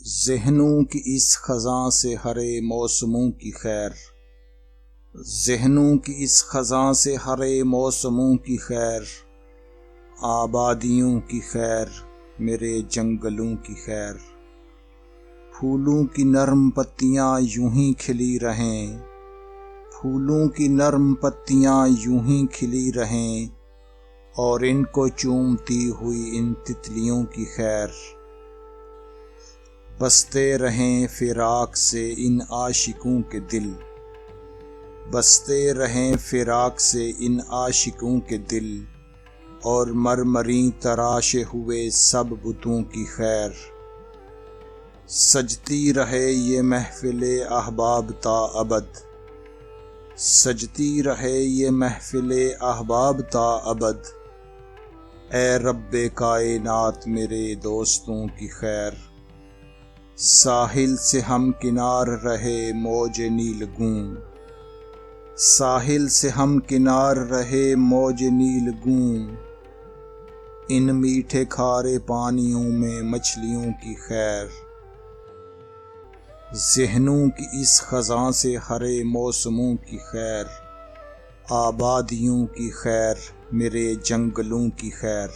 ذہنوں کی اس خزاں سے ہرے موسموں کی خیر، ذہنوں کی اس خزاں سے ہرے موسموں کی خیر، آبادیوں کی خیر، میرے جنگلوں کی خیر۔ پھولوں کی نرم پتیاں یوں ہی کھلی رہیں، پھولوں کی نرم پتیاں یوں ہی کھلی رہیں، اور ان کو چومتی ہوئی ان تتلیوں کی خیر۔ بستے رہیں فراق سے ان عاشقوں کے دل، بستے رہیں فراق سے ان عاشقوں کے دل، اور مرمریں تراشے ہوئے سب بتوں کی خیر۔ سجتی رہے یہ محفل احباب تا ابد، سجتی رہے یہ محفل احباب تا ابد، اے رب کائنات میرے دوستوں کی خیر۔ ساحل سے ہم کنار رہے موج نیل گوں، ساحل سے ہم کنار رہے موج نیل گوں، ان میٹھے کھارے پانیوں میں مچھلیوں کی خیر۔ ذہنوں کی اس خزاں سے ہرے موسموں کی خیر، آبادیوں کی خیر، میرے جنگلوں کی خیر۔